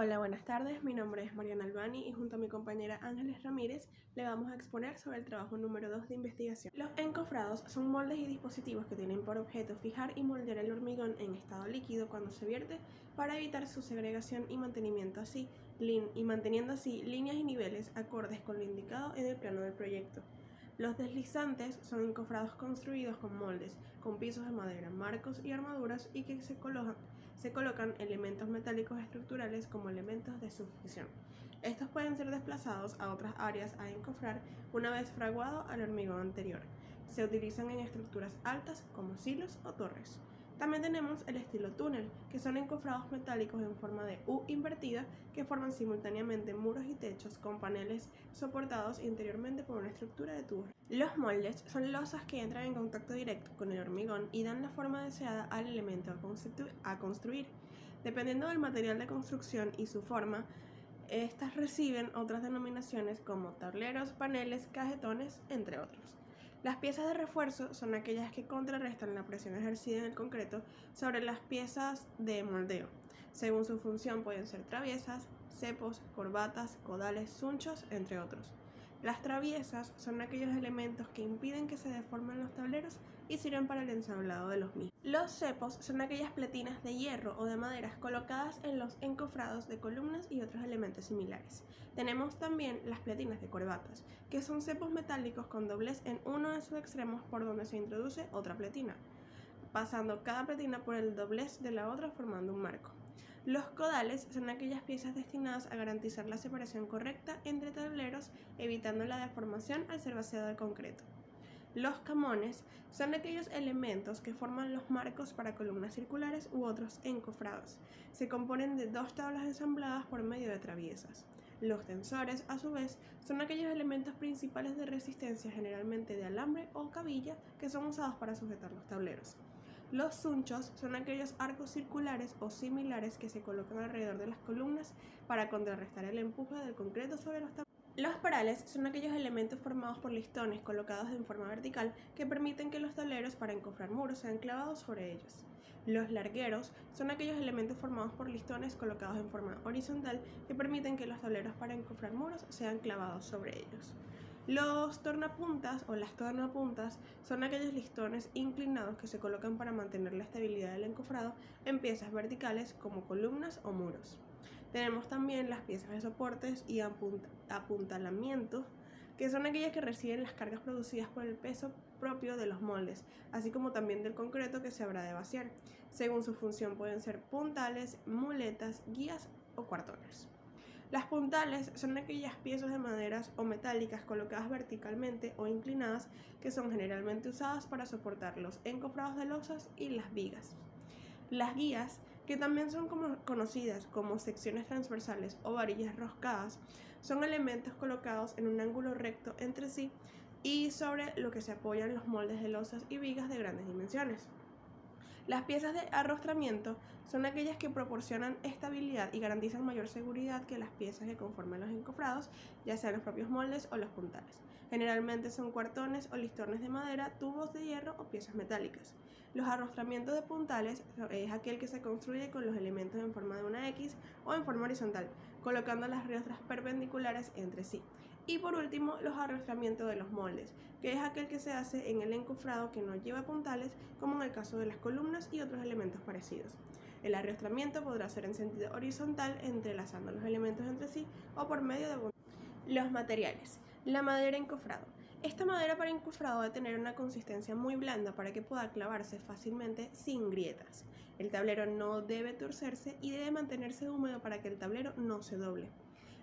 Hola, buenas tardes. Mi nombre es Mariana Albani y junto a mi compañera Ángeles Ramírez le vamos a exponer sobre el trabajo número 2 de investigación. Los encofrados son moldes y dispositivos que tienen por objeto fijar y moldear el hormigón en estado líquido cuando se vierte para evitar su segregación y manteniendo así líneas y niveles acordes con lo indicado en el plano del proyecto. Los deslizantes son encofrados construidos con moldes, con pisos de madera, marcos y armaduras y que se colocan elementos metálicos estructurales como elementos de sujeción. Estos pueden ser desplazados a otras áreas a encofrar una vez fraguado al hormigón anterior. Se utilizan en estructuras altas como silos o torres. También tenemos el estilo túnel, que son encofrados metálicos en forma de U invertida que forman simultáneamente muros y techos con paneles soportados interiormente por una estructura de tubos. Los moldes son losas que entran en contacto directo con el hormigón y dan la forma deseada al elemento a construir. Dependiendo del material de construcción y su forma, estas reciben otras denominaciones como tableros, paneles, cajetones, entre otros. Las piezas de refuerzo son aquellas que contrarrestan la presión ejercida en el concreto sobre las piezas de moldeo. Según su función pueden ser traviesas, cepos, corbatas, codales, sunchos, entre otros. Las traviesas son aquellos elementos que impiden que se deformen los tableros y sirven para el ensamblado de los mismos. Los cepos son aquellas pletinas de hierro o de maderas colocadas en los encofrados de columnas y otros elementos similares. Tenemos también las pletinas de corbatas, que son cepos metálicos con doblez en uno de sus extremos por donde se introduce otra pletina, pasando cada pletina por el doblez de la otra formando un marco. Los codales son aquellas piezas destinadas a garantizar la separación correcta entre tableros, evitando la deformación al ser vaciado el concreto. Los camones son aquellos elementos que forman los marcos para columnas circulares u otros encofrados. Se componen de dos tablas ensambladas por medio de traviesas. Los tensores, a su vez, son aquellos elementos principales de resistencia, generalmente de alambre o cabilla, que son usados para sujetar los tableros. Los sunchos son aquellos arcos circulares o similares que se colocan alrededor de las columnas para contrarrestar el empuje del concreto sobre los tableros. Los parales son aquellos elementos formados por listones colocados en forma vertical que permiten que los tableros para encofrar muros sean clavados sobre ellos. Los largueros son aquellos elementos formados por listones colocados en forma horizontal que permiten que los tableros para encofrar muros sean clavados sobre ellos. Los tornapuntas o las tornapuntas son aquellos listones inclinados que se colocan para mantener la estabilidad del encofrado en piezas verticales como columnas o muros. Tenemos también las piezas de soportes y apuntalamiento, que son aquellas que reciben las cargas producidas por el peso propio de los moldes, así como también del concreto que se habrá de vaciar. Según su función pueden ser puntales, muletas, guías o cuartones. Las puntales son aquellas piezas de maderas o metálicas colocadas verticalmente o inclinadas que son generalmente usadas para soportar los encofrados de losas y las vigas. Las guías, que también son conocidas como secciones transversales o varillas roscadas, son elementos colocados en un ángulo recto entre sí y sobre lo que se apoyan los moldes de losas y vigas de grandes dimensiones. Las piezas de arrostramiento son aquellas que proporcionan estabilidad y garantizan mayor seguridad que las piezas que conforman los encofrados, ya sean los propios moldes o los puntales. Generalmente son cuartones o listones de madera, tubos de hierro o piezas metálicas. Los arrostramientos de puntales es aquel que se construye con los elementos en forma de una X o en forma horizontal, colocando las riostras perpendiculares entre sí. Y por último, los arrostramientos de los moldes, que es aquel que se hace en el encofrado que no lleva puntales, como en el caso de las columnas y otros elementos parecidos. El arrostramiento podrá ser en sentido horizontal, entrelazando los elementos entre sí, o por medio de los materiales. La madera encofrado. Esta madera para encofrado debe tener una consistencia muy blanda para que pueda clavarse fácilmente sin grietas. El tablero no debe torcerse y debe mantenerse húmedo para que el tablero no se doble.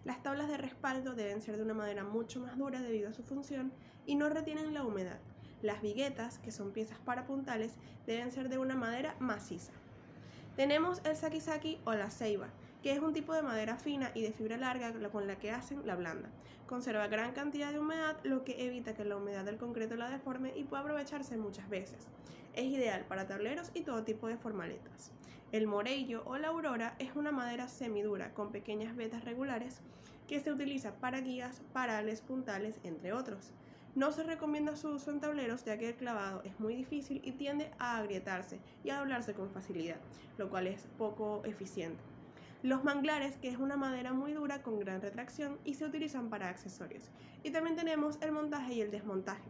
Las tablas de respaldo deben ser de una madera mucho más dura debido a su función y no retienen la humedad. Las viguetas, que son piezas para puntales, deben ser de una madera maciza. Tenemos el sakisaki o la ceiba, que es un tipo de madera fina y de fibra larga con la que hacen la blanda. Conserva gran cantidad de humedad, lo que evita que la humedad del concreto la deforme y puede aprovecharse muchas veces. Es ideal para tableros y todo tipo de formaletas. El moreillo o la aurora es una madera semidura con pequeñas vetas regulares que se utiliza para guías, parales, puntales, entre otros. No se recomienda su uso en tableros ya que el clavado es muy difícil y tiende a agrietarse y a doblarse con facilidad, lo cual es poco eficiente. Los manglares, que es una madera muy dura con gran retracción y se utilizan para accesorios. Y también tenemos el montaje y el desmontaje.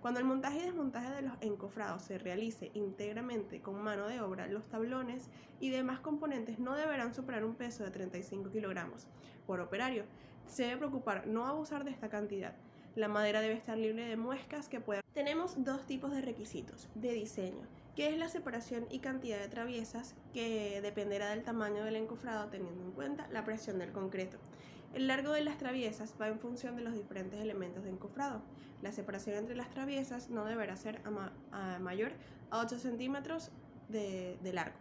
Cuando el montaje y desmontaje de los encofrados se realice íntegramente con mano de obra, los tablones y demás componentes no deberán superar un peso de 35 kilogramos por operario. Se debe preocupar no abusar de esta cantidad. La madera debe estar libre de muescas que puedan... Tenemos dos tipos de requisitos de diseño, que es la separación y cantidad de traviesas, que dependerá del tamaño del encofrado teniendo en cuenta la presión del concreto. El largo de las traviesas va en función de los diferentes elementos de encofrado. La separación entre las traviesas no deberá ser mayor a 8 centímetros de largo.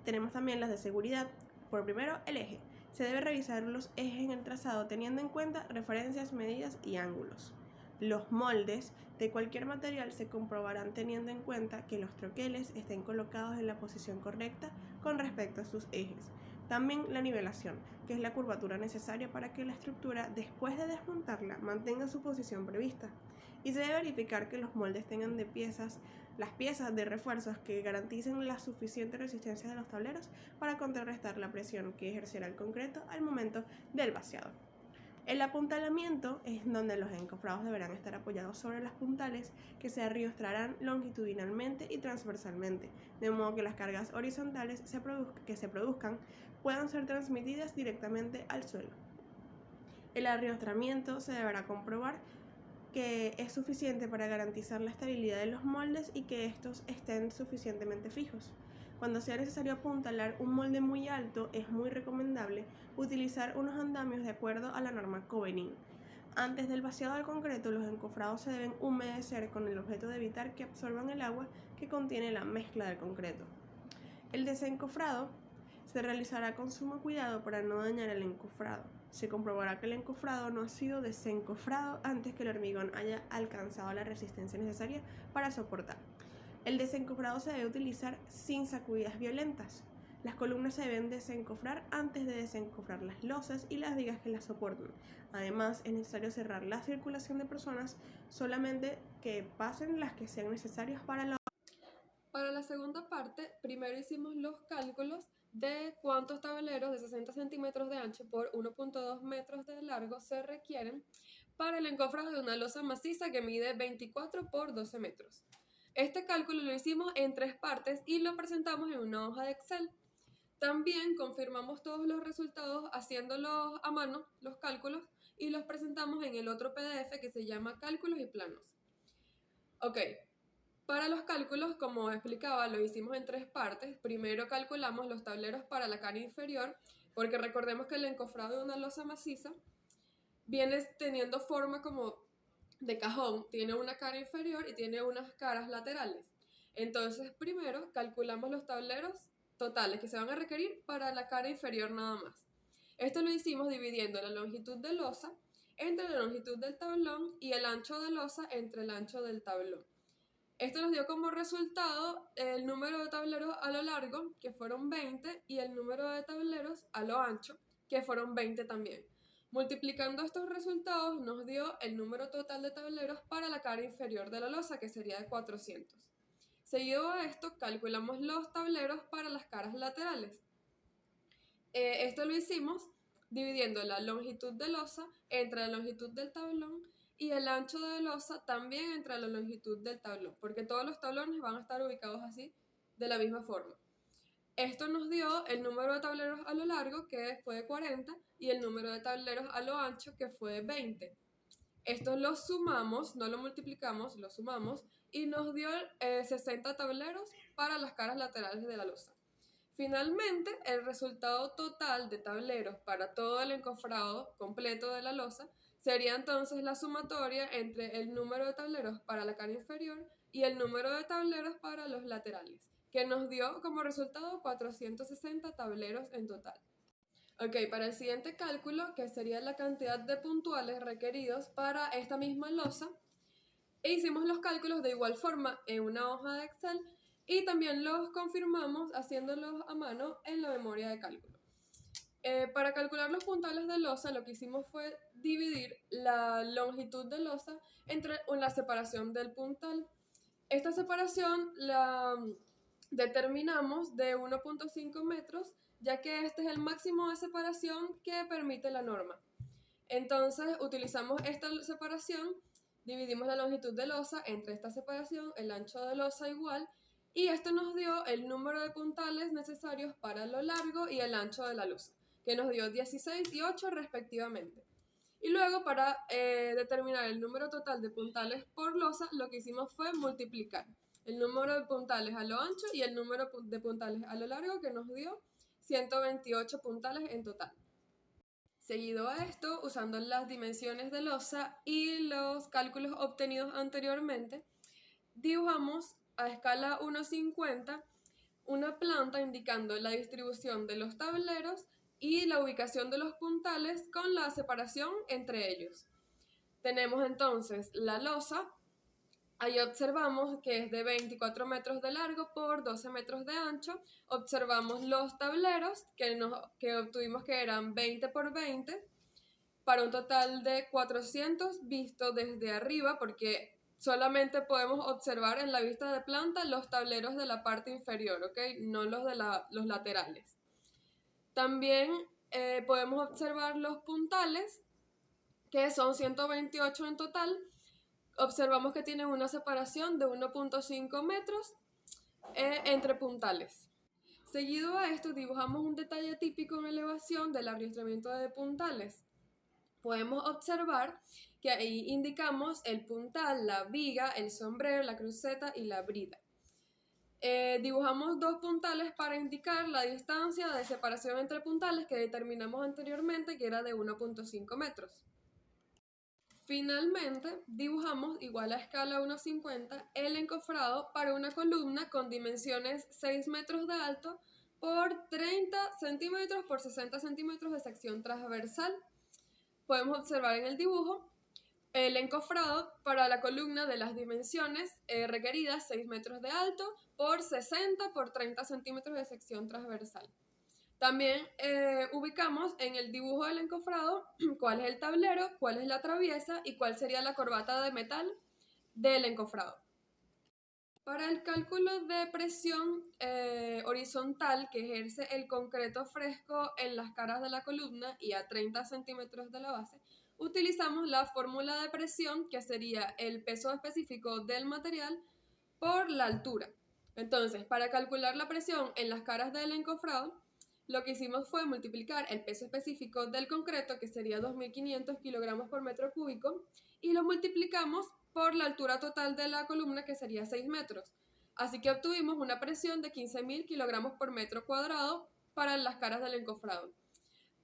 Tenemos también las de seguridad. Por primero, el eje. Se debe revisar los ejes en el trazado teniendo en cuenta referencias, medidas y ángulos. Los moldes de cualquier material se comprobarán teniendo en cuenta que los troqueles estén colocados en la posición correcta con respecto a sus ejes. También la nivelación, que es la curvatura necesaria para que la estructura, después de desmontarla, mantenga su posición prevista. Y se debe verificar que los moldes tengan las piezas de refuerzos que garanticen la suficiente resistencia de los tableros para contrarrestar la presión que ejercerá el concreto al momento del vaciado. El apuntalamiento es donde los encofrados deberán estar apoyados sobre las puntales que se arriostrarán longitudinalmente y transversalmente, de modo que las cargas horizontales que se produzcan puedan ser transmitidas directamente al suelo. El arriostramiento se deberá comprobar que es suficiente para garantizar la estabilidad de los moldes y que estos estén suficientemente fijos. Cuando sea necesario apuntalar un molde muy alto, es muy recomendable utilizar unos andamios de acuerdo a la norma Covenin. Antes del vaciado del concreto, los encofrados se deben humedecer con el objeto de evitar que absorban el agua que contiene la mezcla del concreto. El desencofrado se realizará con sumo cuidado para no dañar el encofrado. Se comprobará que el encofrado no ha sido desencofrado antes que el hormigón haya alcanzado la resistencia necesaria para soportar. El desencofrado se debe utilizar sin sacudidas violentas. Las columnas se deben desencofrar antes de desencofrar las losas y las vigas que las soportan. Además, es necesario cerrar la circulación de personas solamente que pasen las que sean necesarias para la... Para la segunda parte, primero hicimos los cálculos de cuántos tableros de 60 centímetros de ancho por 1.2 metros de largo se requieren para el encofrado de una losa maciza que mide 24 por 12 metros. Este cálculo lo hicimos en 3 partes y lo presentamos en una hoja de Excel. También confirmamos todos los resultados haciéndolos a mano, los cálculos, y los presentamos en el otro PDF que se llama Cálculos y Planos. Ok. Para los cálculos, como explicaba, lo hicimos en 3 partes. Primero calculamos los tableros para la cara inferior, porque recordemos que el encofrado de una losa maciza viene teniendo forma como de cajón, tiene una cara inferior y tiene unas caras laterales. Entonces, primero calculamos los tableros totales que se van a requerir para la cara inferior nada más. Esto lo hicimos dividiendo la longitud de losa entre la longitud del tablón y el ancho de losa entre el ancho del tablón. Esto nos dio como resultado el número de tableros a lo largo, que fueron 20, y el número de tableros a lo ancho, que fueron 20 también. Multiplicando estos resultados nos dio el número total de tableros para la cara inferior de la losa, que sería de 400. Seguido a esto, calculamos los tableros para las caras laterales. Esto lo hicimos dividiendo la longitud de losa entre la longitud del tablón y el ancho de losa también entre la longitud del tablón, porque todos los tablones van a estar ubicados así, de la misma forma. Esto nos dio el número de tableros a lo largo, que fue de 40, y el número de tableros a lo ancho, que fue de 20. Estos los sumamos, no lo multiplicamos, lo sumamos, y nos dio 60 tableros para las caras laterales de la losa. Finalmente, el resultado total de tableros para todo el encofrado completo de la losa sería entonces la sumatoria entre el número de tableros para la cara inferior y el número de tableros para los laterales, que nos dio como resultado 460 tableros en total. Ok, para el siguiente cálculo, que sería la cantidad de puntuales requeridos para esta misma losa, hicimos los cálculos de igual forma en una hoja de Excel y también los confirmamos haciéndolos a mano en la memoria de cálculo. Para calcular los puntales de losa, lo que hicimos fue dividir la longitud de losa entre la separación del puntal. Esta separación la determinamos de 1.5 metros ya que este es el máximo de separación que permite la norma. Entonces utilizamos esta separación, dividimos la longitud de losa entre esta separación, el ancho de losa igual, y esto nos dio el número de puntales necesarios para lo largo y el ancho de la losa, que nos dio 16 y 8 respectivamente. Y luego para determinar el número total de puntales por losa, lo que hicimos fue multiplicar el número de puntales a lo ancho y el número de puntales a lo largo, que nos dio 128 puntales en total. Seguido a esto, usando las dimensiones de losa y los cálculos obtenidos anteriormente, dibujamos a escala 1:50 una planta indicando la distribución de los tableros y la ubicación de los puntales con la separación entre ellos. Tenemos entonces la losa. Ahí observamos que es de 24 metros de largo por 12 metros de ancho. Observamos los tableros que obtuvimos que eran 20 por 20 para un total de 400 visto desde arriba, porque solamente podemos observar en la vista de planta los tableros de la parte inferior, ¿ok? No los de los laterales. También podemos observar los puntales, que son 128 en total. Observamos que tienen una separación de 1.5 metros entre puntales. Seguido a esto, dibujamos un detalle típico en elevación del adiestramiento de puntales. Podemos observar que ahí indicamos el puntal, la viga, el sombrero, la cruceta y la brida. Dibujamos dos puntales para indicar la distancia de separación entre puntales que determinamos anteriormente, que era de 1.5 metros. Finalmente, dibujamos, igual a escala 1:50, el encofrado para una columna con dimensiones 6 metros de alto por 30 centímetros por 60 centímetros de sección transversal. Podemos observar en el dibujo el encofrado para la columna de las dimensiones requeridas, 6 metros de alto por 60 por 30 centímetros de sección transversal. También ubicamos en el dibujo del encofrado cuál es el tablero, cuál es la traviesa y cuál sería la corbata de metal del encofrado. Para el cálculo de presión horizontal que ejerce el concreto fresco en las caras de la columna y a 30 centímetros de la base, utilizamos la fórmula de presión, que sería el peso específico del material por la altura. Entonces, para calcular la presión en las caras del encofrado, lo que hicimos fue multiplicar el peso específico del concreto, que sería 2.500 kilogramos por metro cúbico, y lo multiplicamos por la altura total de la columna, que sería 6 metros. Así que obtuvimos una presión de 15.000 kilogramos por metro cuadrado para las caras del encofrado.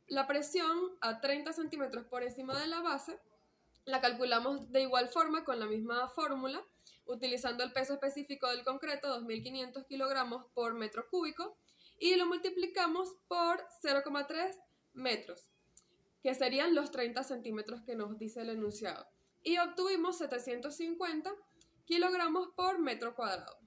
La presión a 30 centímetros por encima de la base la calculamos de igual forma con la misma fórmula, utilizando el peso específico del concreto, 2.500 kilogramos por metro cúbico, y lo multiplicamos por 0,3 metros, que serían los 30 centímetros que nos dice el enunciado. Y obtuvimos 750 kilogramos por metro cuadrado.